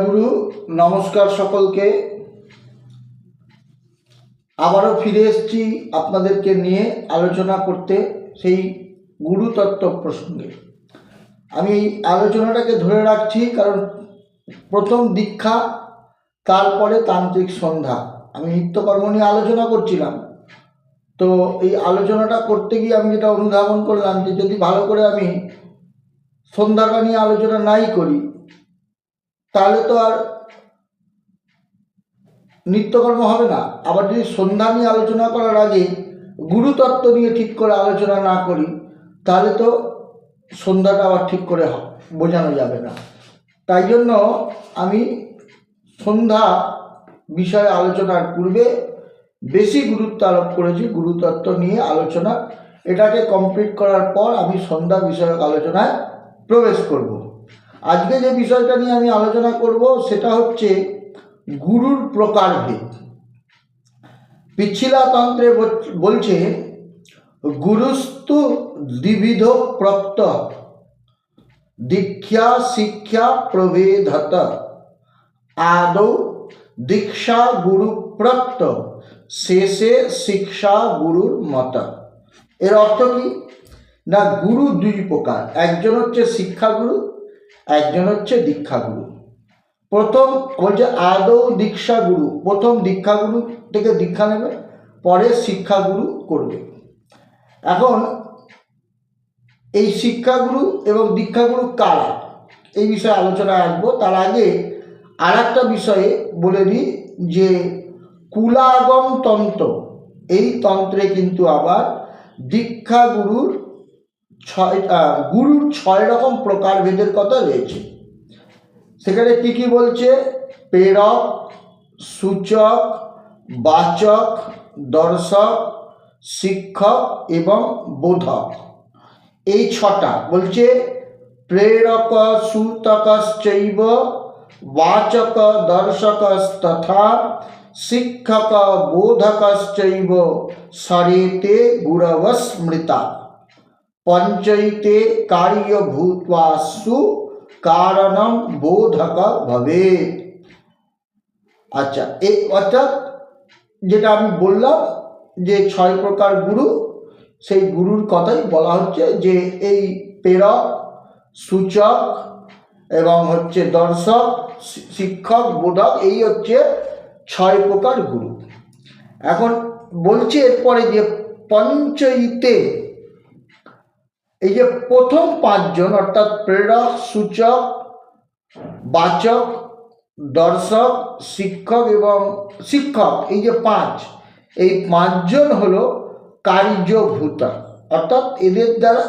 গুরু নমস্কার সকলকে। আবারও ফিরে এসেছি আপনাদেরকে নিয়ে আলোচনা করতে সেই গুরুতত্ত্ব প্রসঙ্গে। আমি এই আলোচনাটাকে ধরে রাখছি কারণ প্রথম দীক্ষা, তারপরে তান্ত্রিক সন্ধ্যা। আমি নিত্যকর্ম নিয়ে আলোচনা করছিলাম, তো এই আলোচনাটা করতে গিয়ে আমি যেটা অনুধাবন করলাম যে যদি ভালো করে আমি সন্ধ্যাটা নিয়ে আলোচনা নাই করি তাহলে তো আর নিত্যকর্ম হবে না। আবার যদি সন্ধ্যা নিয়ে আলোচনা করার আগে গুরুতত্ত্ব নিয়ে ঠিক করে আলোচনা না করি তাহলে তো সন্ধ্যাটা আবার ঠিক করে বোঝানো যাবে না। তাই জন্য আমি সন্ধ্যা বিষয়ে আলোচনার পূর্বে বেশি গুরুত্ব আরোপ করেছি গুরুতত্ত্ব নিয়ে আলোচনা। এটাকে কমপ্লিট করার পর আমি সন্ধ্যা বিষয়ক আলোচনায় প্রবেশ করব। আজকে যে বিষয়টা নিয়ে আমি আলোচনা করব সেটা হচ্ছে গুরুর প্রকারভেদ। পিছিলা তন্ত্রে বলছে গুরুস্তু দ্বিবিধ প্রক্ত দীক্ষা শিক্ষা প্রভেদত আদৌ দীক্ষা গুরু প্রক্ত শেষে শিক্ষা গুরুর মত। এর অর্থ কি না, গুরু দুই প্রকার, একজন হচ্ছে শিক্ষাগুরু, একজন হচ্ছে দীক্ষাগুরু। প্রথম বলছে আদৌ দীক্ষা গুরু, প্রথম দীক্ষাগুরু থেকে দীক্ষা নেবে, পরে শিক্ষাগুরু করবে। এখন এই শিক্ষাগুরু এবং দীক্ষাগুরু কারা, এই বিষয়ে আলোচনায় আসবো। তার আগে আর একটা বিষয়ে বলে দিই যে কুলাগম তন্ত্র, এই তন্ত্রে কিন্তু আবার দীক্ষাগুরুর গুরুর 6 রকম প্রকারভেদের কথা রয়েছে। সেখানে কি কি বলছে, প্রেরক, সূচক, বাচক, দর্শক, শিক্ষক এবং বোধক। এই 6টা বলছে প্রেরক সূতকশ্চৈব বাচক দর্শকস্তথা শিক্ষক বোধকশ্চৈব সরেতে গুরবস্মৃতা পঞ্চৈতে কার্যভূত্বাসু কারণম বোধক ভবে। আচ্ছা, এই অর্থাৎ যেটা আমি বললাম যে 6 প্রকার গুরু, সেই গুরুর কথাই বলা হচ্ছে যে এই প্রেরক, সূচক এবং হচ্ছে দর্শক, শিক্ষক, বোধক, এই হচ্ছে 6 প্রকার গুরু। এখন বলছে এরপরে যে পঞ্চৈতে, এই যে প্রথম 5 জন অর্থাৎ প্রেরক, সূচক, বাচক, দর্শক, শিক্ষক এবং শিক্ষক, এই যে 5, এই 5 জন হলো কার্যভূত, অর্থাৎ এদের দ্বারা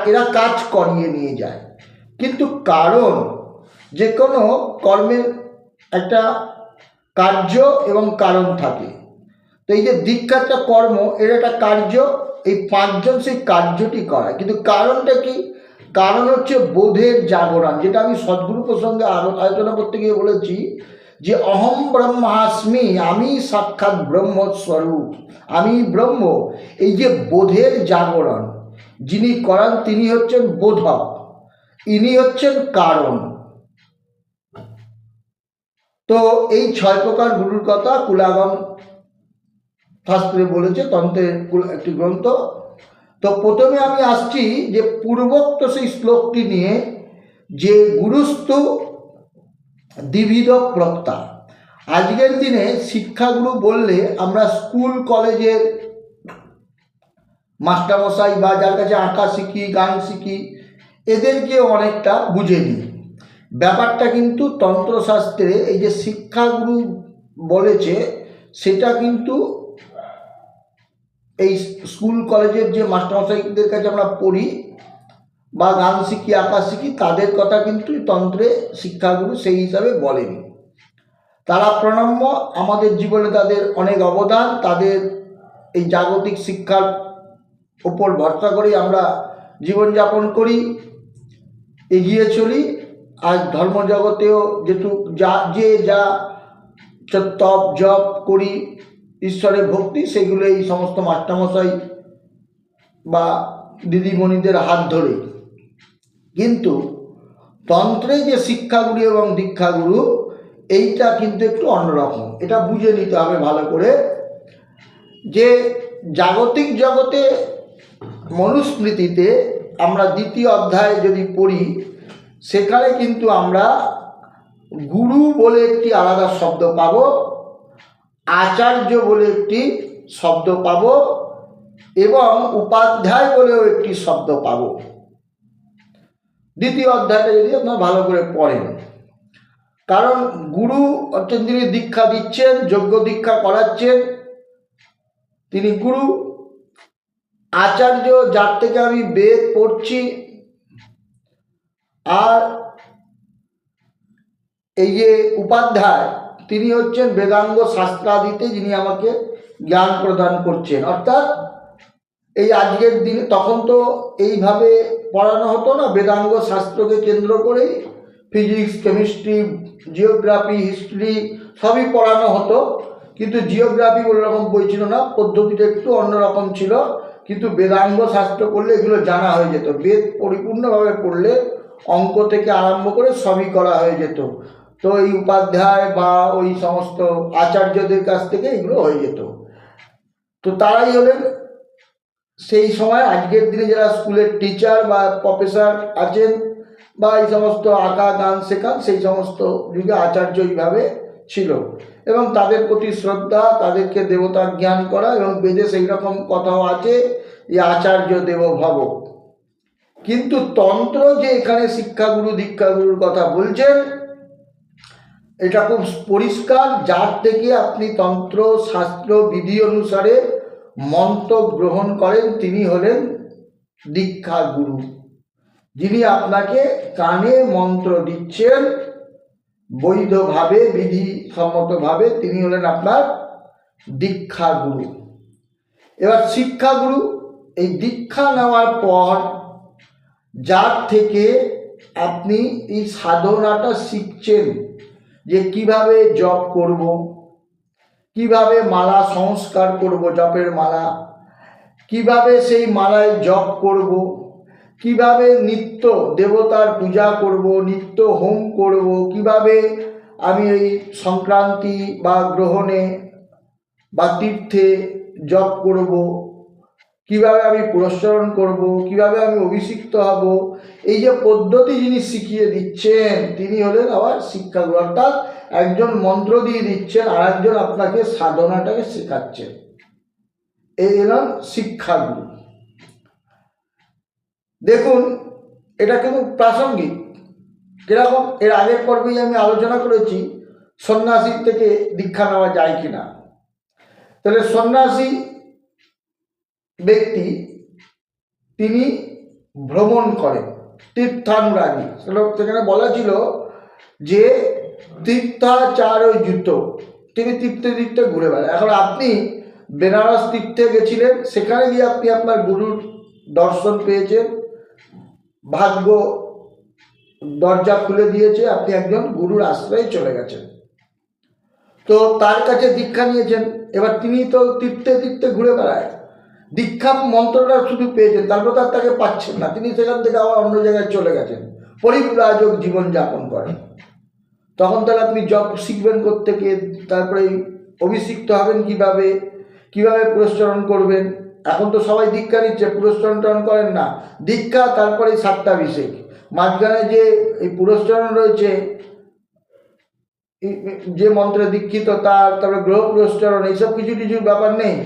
এরা কাজ করিয়ে নিয়ে যায়। কিন্তু কারণ, যে কোনো কর্মের একটা কার্য এবং কারণ থাকে। তো এই যে দীক্ষাটা কর্ম, এর একটা কার্য, এই 5 জন সেই কার্যটি করায়। কিন্তু কারণটা কি, কারণ হচ্ছে বোধের জাগরণ, যেটা আমি সদ্গুরু প্রসঙ্গে আলোচনা করতে গিয়ে বলেছি যে অহম ব্রহ্মাস্মি, আমি সাক্ষাৎ ব্রহ্মস্বরূপ, আমি ব্রহ্ম। এই যে বোধের জাগরণ যিনি করান তিনি হচ্ছেন বোধক, ইনি হচ্ছেন কারণ। তো এই 6 প্রকার গুরুর কথা কুলাগম শাস্ত্রে বলেছে, তন্ত্রের একটি গ্রন্থ। তো প্রথমে আমি আসছি যে পূর্বোক্ত সেই শ্লোকটি নিয়ে, যে গুরুস্তু দ্বিবিধ প্রক্তা। আজকের দিনে শিক্ষাগুরু বললে আমরা স্কুল কলেজের মাস্টারমশাই বা যার কাছে আঁকা শিখি, গান শিখি, এদেরকে অনেকটা বুঝে নিই। ব্যাপারটা কিন্তু তন্ত্রশাস্ত্রে এই যে শিক্ষাগুরু বলেছে সেটা কিন্তু এই স্কুল কলেজের যে মাস্টারমশাইদের কাছে আমরা পড়ি বা গান শিখি, আঁকা শিখি, তাদের কথা কিন্তু তন্ত্রে শিক্ষাগুরু সেই হিসাবে বলেনি। তারা প্রণম্য, আমাদের জীবনে তাদের অনেক অবদান, তাদের এই জাগতিক শিক্ষার উপর ভরসা করেই আমরা জীবনযাপন করি, এগিয়ে চলি। আজ ধর্মজগতেও যা তপ জপ করি, ঈশ্বরের ভক্তি, সেগুলো এই সমস্ত মাস্টারমশাই বা দিদিমণিদের হাত ধরে। কিন্তু তন্ত্রে যে শিক্ষাগুরু এবং দীক্ষাগুরু এইটা কিন্তু একটু অন্যরকম। এটা বুঝে নিতে হবে ভালো করে যে জাগতিক জগতে মনুস্মৃতিতে আমরা দ্বিতীয় অধ্যায়ে যদি পড়ি, সেখানে কিন্তু আমরা গুরু বলে একটি আলাদা শব্দ পাব, আচার্য বলে একটি শব্দ পাব এবং উপাধ্যায় বলেও একটি শব্দ পাব। দ্বিতীয় অধ্যায়টা যদি আপনারা ভালো করে পড়েন, কারণ গুরু অর্থাৎ যিনি দীক্ষা দিচ্ছেন, যোগ্য দীক্ষা করাচ্ছেন, তিনি গুরু। আচার্য যার থেকে আমি বেদ পড়ছি, আর এই যে উপাধ্যায় তিনি হচ্ছেন বেদাঙ্গ শাস্ত্রাদিতে যিনি আমাকে জ্ঞান প্রদান করছেন। অর্থাৎ এই আজকের দিনে, তখন তো এইভাবে পড়ানো হতো না, বেদাঙ্গ শাস্ত্রকে কেন্দ্র করেই ফিজিক্স, কেমিস্ট্রি, জিওগ্রাফি, হিস্ট্রি সবই পড়ানো হতো, কিন্তু জিওগ্রাফি ওরকম বই ছিল না, পদ্ধতিটা একটু অন্যরকম ছিল। কিন্তু বেদাঙ্গ শাস্ত্র পড়লে এগুলো জানা হয়ে যেত, বেদ পরিপূর্ণভাবে পড়লে অঙ্ক থেকে আরম্ভ করে সবই করা হয়ে যেত। তো এই উপাধ্যায় বা ওই সমস্ত আচার্যদের কাছ থেকে এগুলো হয়ে যেত। তো তারাই হলেন সেই সময় আজকের দিনে যারা স্কুলের টিচার বা প্রফেসর আছেন বা এই সমস্ত আঁকা গান শেখান, সেই সমস্ত যুগে আচার্য এইভাবে ছিল এবং তাদের প্রতি শ্রদ্ধা, তাদেরকে দেবতার জ্ঞান করা, এবং বেদে সেই রকম কথাও আছে যে আচার্য দেব ভব। কিন্তু তন্ত্র যে এখানে শিক্ষাগুরু দীক্ষাগুরুর কথা বলছেন, এটা খুব পরিষ্কার। যার থেকে আপনি তন্ত্র শাস্ত্র বিধি অনুসারে মন্ত্র গ্রহণ করেন, তিনি হলেন দীক্ষাগুরু। যিনি আপনাকে কানে মন্ত্র দিচ্ছেন বৈধভাবে, বিধিসম্মতভাবে, তিনি হলেন আপনার দীক্ষাগুরু। এবার শিক্ষাগুরু, এই দীক্ষা নেওয়ার পর যার থেকে আপনি এই সাধনাটা শিখছেন, যে কিভাবে জপ করব, কিভাবে মালা সংস্কার করব, জপের মালা কিভাবে সেই মালায় জপ করব, কিভাবে নিত্য দেবতার পূজা করব, নিত্য হোম করব, কিভাবে আমি এই সংক্রান্তি বা গ্রহণে বা তীর্থে জপ করব, কিভাবে আমি পুরস্চরণ করব, কিভাবে আমি অভিষিক্ত হব, এই যে পদ্ধতি যিনি শিখিয়ে দিচ্ছেন তিনি হলেন আবার শিক্ষাগুরু। অর্থাৎ একজন মন্ত্র দিয়ে দিচ্ছেন আর একজন আপনাকে সাধনাটাকে শেখাচ্ছেন, এই হলেন শিক্ষাগুরু। দেখুন, এটা কিন্তু প্রাসঙ্গিক। কিরকম, এর আগের পর্বেই আমি আলোচনা করেছি সন্ন্যাসীর থেকে দীক্ষা নেওয়া যায় কিনা। তাহলে সন্ন্যাসী ব্যক্তি তিনি ভ্রমণ করেন, তীর্থানুরাগী। সেখানে বলা ছিল যে তীর্থাচারযুত, তিনি তীর্থে তীর্থে ঘুরে বেড়ায়। এখন আপনি বেনারস তীর্থে গেছিলেন, সেখানে গিয়ে আপনি আপনার গুরুর দর্শন পেয়েছেন, ভাগ্য দরজা খুলে দিয়েছে, আপনি একজন গুরুর আশ্রয়ে চলে গেছেন, তো তার কাছে দীক্ষা নিয়েছেন। এবার তিনি তো তীর্থে তীর্থে ঘুরে বেড়ায়, দীক্ষা মন্ত্রটা শুধু পেয়েছেন, তারপর তাকে পাচ্ছেন না, তিনি সেখান থেকে আবার অন্য জায়গায় চলে গেছেন, পরিব্রাজক জীবনযাপন করেন। তখন তাহলে আপনি জপ শিখবেন কোত্থেকে, তারপরে অভিষিক্ত হবেন কিভাবে, কিভাবে পুরস্চরণ করবেন। এখন তো সবাই দীক্ষা নিচ্ছে, পুরস্চরণ করেন না, দীক্ষা তারপরে সাত্যাভিষেক, মাঝখানে যে এই পুরস্চরণ রয়েছে, যে মন্ত্রে দীক্ষিত তারপরে গ্রহ পুরস্চরণ, এইসব কিছুর ব্যাপার নেই।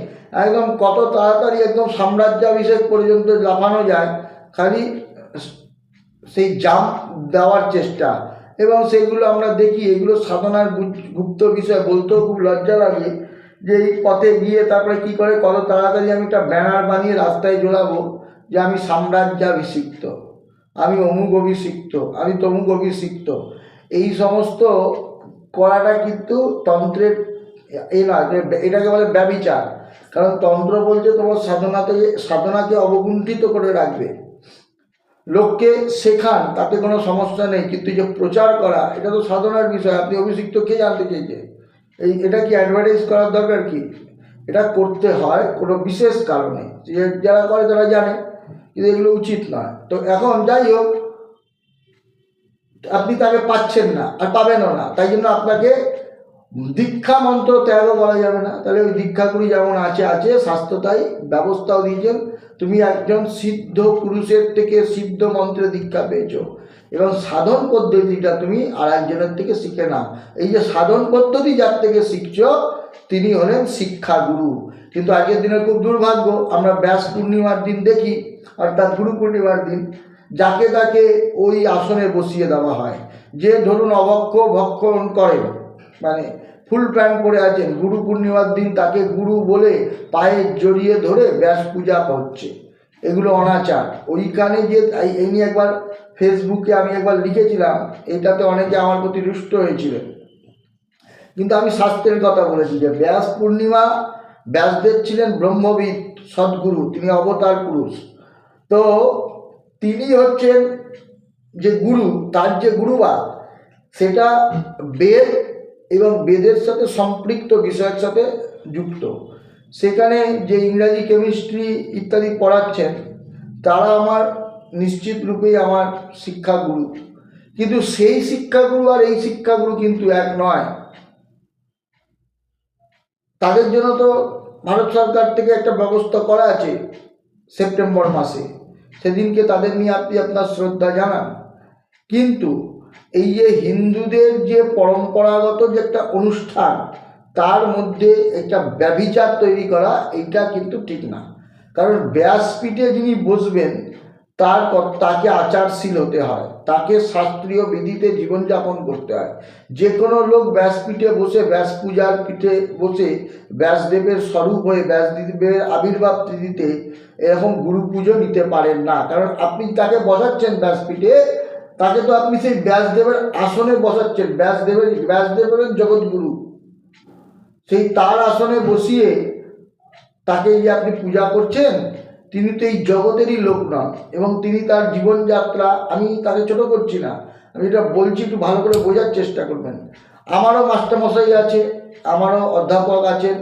একদম কত তাড়াতাড়ি একদম সাম্রাজ্যাভিষেক পর্যন্ত লাফানো যায়, খালি সেই জাম্প দেওয়ার চেষ্টা। এবং সেগুলো আমরা দেখি, এগুলো সাধনার গুপ্ত বিষয়, বলতেও খুব লজ্জা লাগে যে এই পথে গিয়ে তারপরে কি করে কত তাড়াতাড়ি আমি একটা ব্যানার বানিয়ে রাস্তায় ঝোলাবো যে আমি সাম্রাজ্যাভিষিক্ত, আমি অমুক অভিষিক্ত, আমি তমুক অভিষিক্ত। এই সমস্ত করাটা কিন্তু তন্ত্রের এই নয়, এটাকে বলে ব্যভিচার। কারণ তন্ত্র বলছে তোমার সাধনাকে অবগুণ্ঠিত করে রাখবে, লোককে শেখান, তাতে কোনো সমস্যা নেই, কিন্তু যে প্রচার করা এটা তো সাধনার বিষয়। আপনি অভিষিক্ত কে জানতে চেয়েছে, এটা কি অ্যাডভার্টাইজ করার দরকার কি? এটা করতে হয় কোনো বিশেষ কারণে, যারা করে তারা জানে, কিন্তু এগুলো উচিত নয়। তো এখন যাই হোক, আপনি তাকে পাচ্ছেন না আর পাবেনও না। তাই জন্য আপনাকে দীক্ষা মন্ত্র ত্যাগও করা যাবে না। তাহলে ওই দীক্ষাগুলি যেমন আছে শাস্ত্র তাই ব্যবস্থাও দিয়েছেন। তুমি একজন সিদ্ধ পুরুষের থেকে সিদ্ধ মন্ত্রে দীক্ষা পেয়েছো এবং সাধন পদ্ধতিটা তুমি আর একজনের থেকে শিখে নাও। এই যে সাধন পদ্ধতি যার থেকে শিখছো তিনি হলেন শিক্ষাগুরু। কিন্তু আগের দিনে খুব দুর্ভাগ্য, আমরা ব্যাস পূর্ণিমার দিন দেখি, অর্থাৎ গুরু পূর্ণিমার দিন যাকে তাকে ওই আসনে বসিয়ে দেওয়া হয়। যে ধরুন অভক্ষ ভক্ষণ করে, মানে ফুল প্যান্ট পরে আছেন, গুরু পূর্ণিমার দিন তাকে গুরু বলে পায়ে জড়িয়ে ধরে ব্যাস পূজা করছে। এগুলো অনাচার। ওইখানে যে এই নিয়ে একবার ফেসবুকে আমি একবার লিখেছিলাম, এটাতে অনেকে আমার প্রতি রুষ্ট হয়েছিলেন, কিন্তু আমি শাস্ত্রের কথা বলেছি যে ব্যাস পূর্ণিমা, ব্যাসদেব ছিলেন ব্রহ্মবিদ সদ্গুরু, তিনি অবতার পুরুষ। তো তিনি হচ্ছেন যে গুরু, তার যে গুরুবাদ সেটা বেদ এবং বেদের সাথে সম্পৃক্ত বিষয়ের সাথে যুক্ত। সেখানে যে ইংরাজি কেমিস্ট্রি ইত্যাদি পড়াচ্ছেন তারা আমার নিশ্চিত রূপেই আমার শিক্ষাগুরু, কিন্তু সেই শিক্ষাগুরু আর এই শিক্ষাগুরু কিন্তু এক নয়। তাদের জন্য তো ভারত সরকার থেকে একটা ব্যবস্থা করা আছে সেপ্টেম্বর মাসে, সেদিনকে তাদের নিয়ে আপনি আপনার শ্রদ্ধা জানান। কিন্তু এই যে হিন্দুদের যে পরম্পরাগত যে একটা অনুষ্ঠান তার মধ্যে একটা ব্যভিচার তৈরি করা, এইটা কিন্তু ঠিক না। কারণ ব্যাসপীঠে যিনি বসবেন তাকে আচারশীল হতে হয়, তাকে শাস্ত্রীয় বিধিতে জীবনযাপন করতে হয়। যে কোনো লোক ব্যাসপীঠে বসে, ব্যাস পূজার পিঠে বসে ব্যাসদেবের স্বরূপ হয়ে ব্যাসদেবের আবির্ভাব তিথিতে এরকম গুরু পুজো নিতে পারেন না। কারণ আপনি তাকে বসাচ্ছেন ব্যাসপীঠে, তাকে তো আপনি সেই ব্যাসদেবের আসনে বসাচ্ছেন। ব্যাসদেবের জগৎগুরু, সেই তার আসনে বসিয়ে তাকে যে আপনি পূজা করছেন, তিনি তো এই জগতেরই লোক নন এবং তিনি তার জীবনযাত্রা, আমি তাকে ছোট করছি না, আমি এটা বলছি, একটু ভালো করে বোঝার চেষ্টা করবেন। আমারও মাস্টারমশাই আছে, আমারও অধ্যাপক আছেন,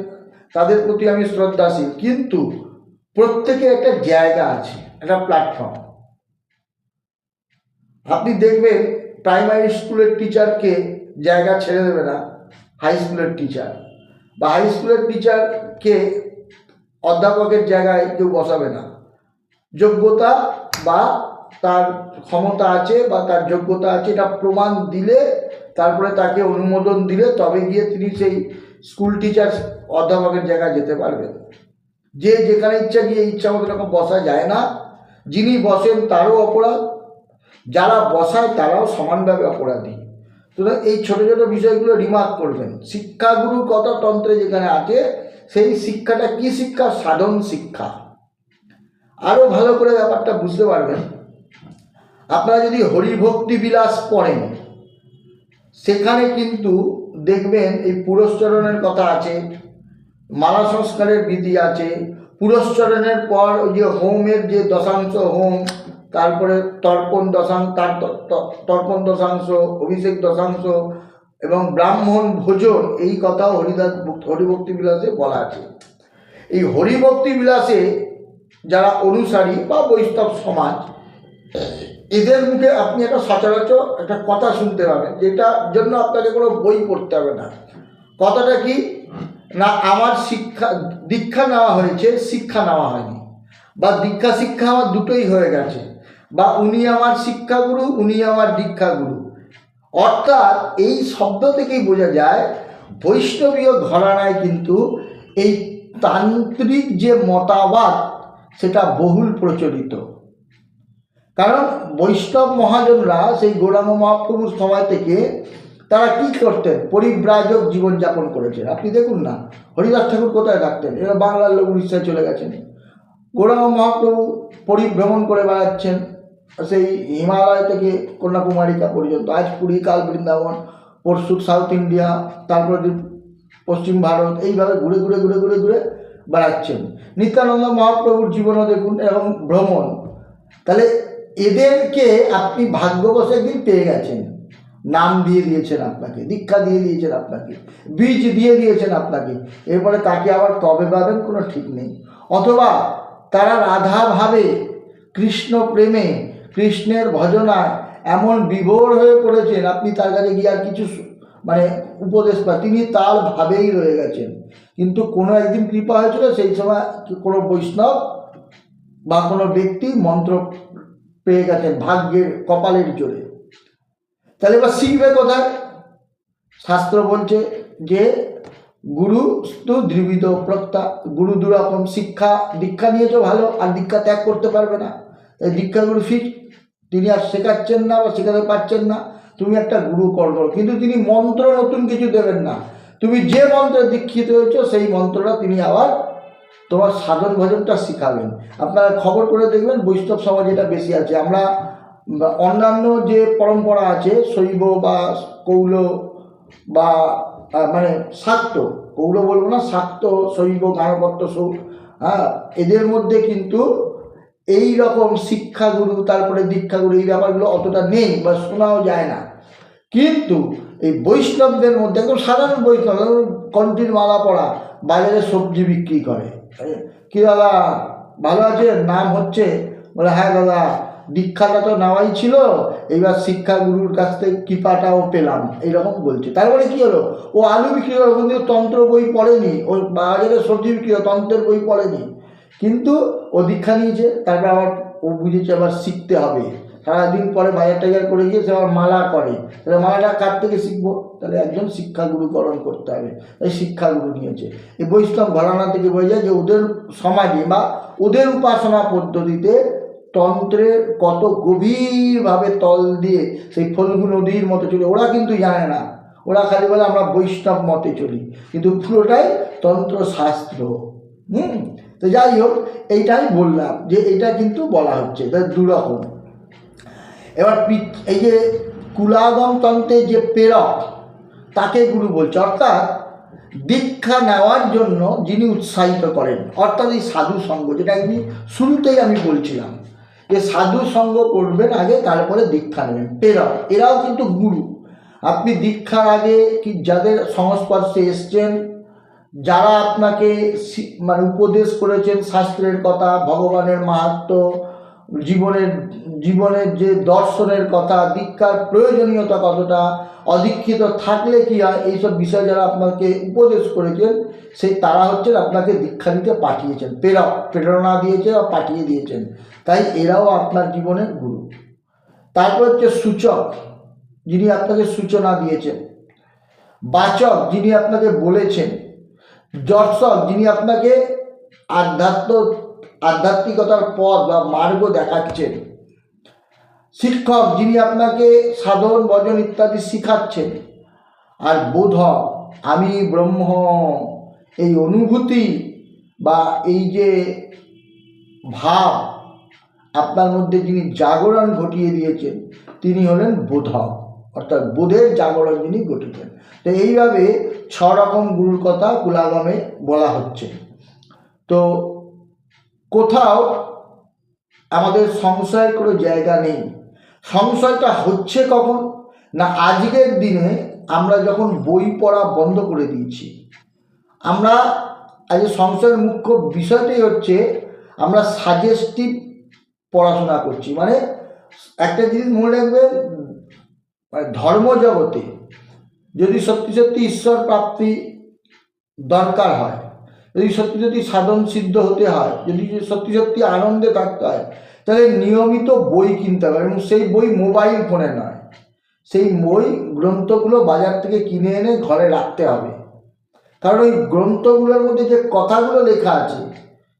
তাদের প্রতি আমি শ্রদ্ধাশীল, কিন্তু প্রত্যেকের একটা জায়গা আছে, একটা প্ল্যাটফর্ম। আপনি দেখবেন প্রাইমারি স্কুলের টিচারকে জায়গা ছেড়ে দেবে না হাই স্কুলের টিচার, বা হাই স্কুলের টিচারকে অধ্যাপকের জায়গায় কেউ বসাবে না। যোগ্যতা বা তার ক্ষমতা আছে বা তার যোগ্যতা আছে এটা প্রমাণ দিলে, তারপরে তাকে অনুমোদন দিলে তবে গিয়ে তিনি সেই স্কুল টিচার অধ্যাপকের জায়গায় যেতে পারবেন। যে যেখানে ইচ্ছা গিয়ে ইচ্ছা মতো রকম বসা যায় না। যিনি বসেন তারও অপরাধ, যারা বসায় তারাও সমানভাবে অপরাধী। সুতরাং এই ছোটো ছোটো বিষয়গুলো রিমার্ক করবেন। শিক্ষাগুরুর কথা তন্ত্রে যেখানে আছে, সেই শিক্ষাটা কি শিক্ষা? সাধন শিক্ষা। আরও ভালো করে ব্যাপারটা বুঝতে পারবেন, আপনারা যদি হরিভক্তি বিলাস পড়েন, সেখানে কিন্তু দেখবেন এই পুরস্চরণের কথা আছে, মালা সংস্কারের বিধি আছে। পুরস্চরণের পর ওই যে হোমের যে দশাংশ হোম, তারপরে তর্পণ দশাংশ, অভিষেক দশাংশ এবং ব্রাহ্মণ ভোজন, এই কথাও হরিভক্তি বিলাসে বলা আছে। এই হরিভক্তি বিলাসে যারা অনুসারী বা বৈষ্ণব সমাজ, এদের মুখে আপনি একটা সচরাচর একটা কথা শুনতে পাবেন, যেটার জন্য আপনাকে কোনো বই পড়তে হবে না। কথাটা কি না, আমার দীক্ষা নেওয়া হয়েছে, শিক্ষা নেওয়া হয়নি, বা দীক্ষা শিক্ষা আমার দুটোই হয়ে গেছে, বা উনি আমার শিক্ষাগুরু, উনি আমার দীক্ষাগুরু। অর্থাৎ এই শব্দ থেকেই বোঝা যায় বৈষ্ণবীয় ঘরানায় কিন্তু এই তান্ত্রিক যে মতবাদ সেটা বহুল প্রচলিত। কারণ বৈষ্ণব মহাজনরা সেই গৌরাঙ্গ মহাপ্রভুর সময় থেকে তারা কি করতেন? পরিব্রাজক জীবনযাপন করেছেন। আপনি দেখুন না, হরিদাস ঠাকুর কোথায় থাকতেন? এরা বাংলার লোক, উড়িষ্যায় চলে গেছেন। গৌরাঙ্গ মহাপ্রভু পরিভ্রমণ করে বেড়াচ্ছেন, সেই হিমালয় থেকে কন্যাকুমারিকা পর্যন্ত, আজ পুরী, কাল বৃন্দাবন, পরশু সাউথ ইন্ডিয়া, তারপরে পশ্চিম ভারত, এইভাবে ঘুরে ঘুরে ঘুরে ঘুরে ঘুরে বেড়াচ্ছেন। নিত্যানন্দ মহাপ্রভুর জীবনও দেখুন এরকম ভ্রমণ। তাহলে এদেরকে আপনি ভাগ্যবশে একদিন পেয়ে গেছেন, নাম দিয়ে দিয়েছেন আপনাকে, দীক্ষা দিয়ে দিয়েছেন আপনাকে, বীজ দিয়ে দিয়েছেন আপনাকে, এরপরে তাকে আবার কবে পাবেন কোনো ঠিক নেই। অথবা তারা রাধা ভাবে, কৃষ্ণ প্রেমে, কৃষ্ণের ভজনায় এমন বিভোর হয়ে পড়েছেন, আপনি তার কাছে গিয়ে আর কিছু মানে উপদেশ পান, তিনি তার ভাবেই রয়ে গেছেন। কিন্তু কোনো একদিন কৃপা হয়েছিল, সেই সময় কোনো বৈষ্ণব বা কোনো ব্যক্তি মন্ত্র পেয়ে গেছেন ভাগ্যের কপালের জোরে। তাহলে এবার শিখবে কোথায়? শাস্ত্র বলছে যে গুরু তো দ্বিবিধ প্রক্তা, গুরু দুরকম, দীক্ষা নিয়েছো ভালো, আর দীক্ষা ত্যাগ করতে পারবে না। এই দীক্ষা গুরু ফিট, তিনি আর শেখাচ্ছেন না বা শেখাতে পারছেন না, তুমি একটা গুরু করো, কিন্তু তিনি মন্ত্র নতুন কিছু দেবেন না। তুমি যে মন্ত্রে দীক্ষিত হয়েছো সেই মন্ত্রটা তিনি আবার তোমার সাধন ভজনটা শিখাবেন। আপনারা খবর করে দেখবেন বৈষ্ণব সমাজ এটা বেশি আছে। আমরা অন্যান্য যে পরম্পরা আছে শৈব বা কৌল বা মানে শাক্ত, কৌল বলবো না, শাক্ত, শৈব, গাণপত্য, হ্যাঁ, এদের মধ্যে কিন্তু এই রকম শিক্ষাগুরু তারপরে দীক্ষাগুরু এই ব্যাপারগুলো অতটা নেই বা শোনাও যায় না। কিন্তু এই বৈষ্ণবদের মধ্যে একদম সাধারণ বৈষ্ণব, কণ্ঠীর মালা পড়া, বাজারে সবজি বিক্রি করে, কি দাদা ভালো আছে, নাম হচ্ছে, বলে হ্যাঁ দাদা দীক্ষাটা তো নেওয়াই ছিল, এইবার শিক্ষাগুরুর কাছ থেকে কৃপাটাও পেলাম, এইরকম বলছে। তারপরে কি হলো, ও আলু বিক্রি করে, কিন্তু তন্ত্র বই পড়েনি, ও বাজারে সবজি বিক্রি করে তন্ত্রের বই পড়েনি, কিন্তু ও দীক্ষা নিয়েছে। তারপর আবার ও বুঝেছে আবার শিখতে হবে, সারাদিন পরে বাজার টাজার করে গিয়ে সে আবার মালা করে, তাহলে মালাটা কার থেকে শিখবো? তাহলে একজন শিক্ষাগুরুকরণ করতে হবে, তাই শিক্ষাগুরু নিয়েছে। এই বৈষ্ণব ঘরানা থেকে বোঝা যায় যে ওদের সমাজে বা ওদের উপাসনা পদ্ধতিতে তন্ত্রের কত গভীরভাবে তল দিয়ে সেই ফল্গু নদীর মতো চলে। ওরা কিন্তু জানে না, ওরা খালি বলে আমরা বৈষ্ণব মতে চলি, কিন্তু পুরোটাই তন্ত্রশাস্ত্র। তো যাই হোক, এইটাই বললাম যে এটা কিন্তু বলা হচ্ছে দুরকম। এবার এই যে কুলাগম তন্ত্রের যে প্রেরক তাকে গুরু বলছে, অর্থাৎ দীক্ষা নেওয়ার জন্য যিনি উৎসাহিত করেন, অর্থাৎ এই সাধু সঙ্গ, যেটা আমি শুরুতেই আমি বলছিলাম যে সাধু সঙ্গ করবেন আগে, তারপরে দীক্ষা নেবেন। প্রেরক এরাও কিন্তু গুরু। আপনি দীক্ষার আগে কি যাদের সংস্পর্শে এসছেন, যারা আপনাকে মানে উপদেশ করেছেন শাস্ত্রের কথা, ভগবানের মাহাত্ম্য, জীবনের যে দর্শনের কথা, দীক্ষার প্রয়োজনীয়তা কতটা, অদীক্ষিত থাকলে কি হয়, এইসব বিষয় যারা আপনাকে উপদেশ করেছেন, সেই তারা হচ্ছেন আপনাকে দীক্ষা নিতে পাঠিয়েছেন, প্রেরণা দিয়েছে বা পাঠিয়ে দিয়েছেন। তাই এরাও আপনার জীবনের গুরু। তারপর হচ্ছে সূচক, যিনি আপনাকে সূচনা দিয়েছেন, বাচক, যিনি আপনাকে বলেছেন, দর্শক, যিনি আপনাকে আধ্যাত্মিকতার পথ বা মার্গ দেখাচ্ছেন, শিক্ষক, যিনি আপনাকে সাধন ভজন ইত্যাদি শিখাচ্ছেন, আর বোধক, আমি ব্রহ্ম, এই অনুভূতি বা এই যে ভাব আপনার মধ্যে যিনি জাগরণ ঘটিয়ে দিয়েছেন, তিনি হলেন বোধক, অর্থাৎ বোধের জাগরণ যিনি ঘটিয়েছেন। তো এইভাবে 6 রকম গুরুর কথা কুলাগমে বলা হচ্ছে। তো কোথাও আমাদের সংশয়ের কোনো জায়গা নেই। সংশয়টা হচ্ছে কখন না, আজকের দিনে আমরা যখন বই পড়া বন্ধ করে দিয়েছি। আমরা আজ সংশয়ের মুখ্য বিষয়টাই হচ্ছে আমরা সাজেস্টিভ পড়াশোনা করছি। মানে একটা জিনিস মনে রাখবেন, মানে ধর্মজগতে যদি সত্যি সত্যি ঈশ্বর প্রাপ্তি দরকার হয়, যদি সত্যি সত্যি সাধন সিদ্ধ হতে হয়, যদি সত্যি সত্যি আনন্দে থাকতে হয়, তাহলে নিয়মিত বই কিনতে হবে, এবং সেই বই মোবাইল ফোনে নয়, সেই বই গ্রন্থগুলো বাজার থেকে কিনে এনে ঘরে রাখতে হবে। কারণ ওই গ্রন্থগুলোর মধ্যে যে কথাগুলো লেখা আছে,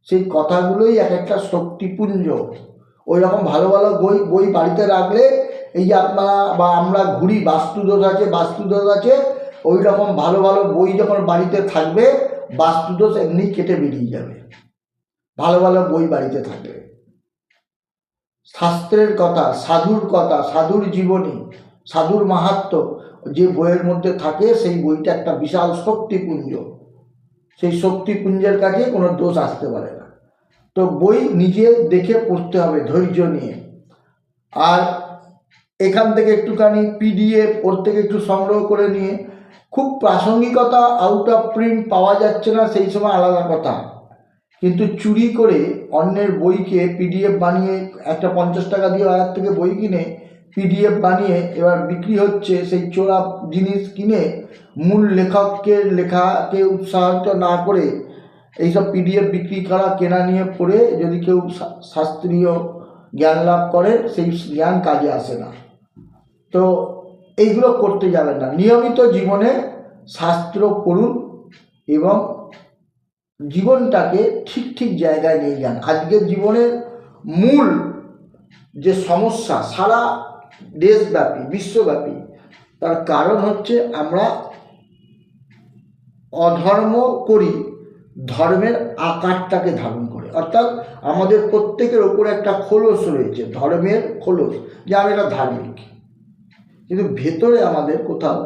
সেই কথাগুলোই এক একটা শক্তিপুঞ্জ। ওই রকম ভালো ভালো বই বাড়িতে রাখলে, এই যে আপনারা বা আমরা ঘুরি, বাস্তুদোষ আছে, ওই রকম ভালো ভালো বই যখন বাড়িতে থাকবে, বাস্তুদোষ এমনি কেটে বেরিয়ে যাবে। ভালো ভালো বই বাড়িতে থাকবে, শাস্ত্রের কথা, সাধুর জীবনী, সাধুর মাহাত্ম্য যে বইয়ের মধ্যে থাকে, সেই বইটা একটা বিশাল শক্তিপুঞ্জ। সেই শক্তিপুঞ্জের কাছে কোনো দোষ আসতে পারে না। তো বই নিজে দেখে পড়তে হবে ধৈর্য নিয়ে। আর এখান থেকে একটুখানি পিডিএফ ওর থেকে একটু সংগ্রহ করে নিয়ে, খুব প্রাসঙ্গিকতা আউট অফ প্রিন্ট পাওয়া যাচ্ছে না সেই সময় আলাদা কথা, কিন্তু চুরি করে অন্যের বইকে পিডিএফ বানিয়ে একটা 50 টাকা দিয়ে বাজার থেকে বই কিনে পিডিএফ বানিয়ে এবার বিক্রি হচ্ছে, সেই চোরা জিনিস কিনে মূল লেখককে লেখাকে উৎসাহিত না করে এইসব পিডিএফ বিক্রি করা কেনা নিয়ে পড়ে যদি কেউ শাস্ত্রীয় জ্ঞান লাভ করে, সেই জ্ঞান কাজে আসে না। তো এইগুলো করতে যাবেন না। নিয়মিত জীবনে শাস্ত্র পড়ুন এবং জীবনটাকে ঠিক ঠিক জায়গায় নিয়ে যান। আজকের জীবনের মূল যে সমস্যা সারা দেশব্যাপী বিশ্বব্যাপী, তার কারণ হচ্ছে আমরা অধর্ম করি ধর্মের আকারটাকে ধারণ করে। অর্থাৎ আমাদের প্রত্যেকের ওপরে একটা খোলস রয়েছে, ধর্মের খোলস, যে আমি এটা ধার্মিক, কিন্তু ভেতরে আমাদের কোথাও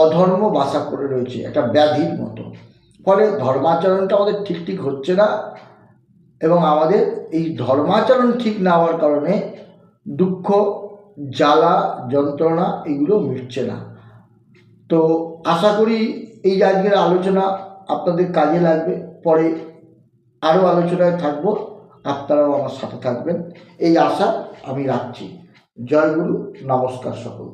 অধর্ম বাসা করে রয়েছে, একটা ব্যাধির মতো। ফলে ধর্মাচরণটা আমাদের ঠিক ঠিক হচ্ছে না, এবং আমাদের এই ধর্মাচরণ ঠিক না হওয়ার কারণে দুঃখ, জ্বালা, যন্ত্রণা এগুলো মিটছে না। তো আশা করি এই আজকের আলোচনা আপনাদের কাজে লাগবে। পরে আরও আলোচনায় থাকবো, আপনারাও আমার সাথে থাকবেন এই আশা আমি রাখছি। জয় গুরু, নমস্কার সকল।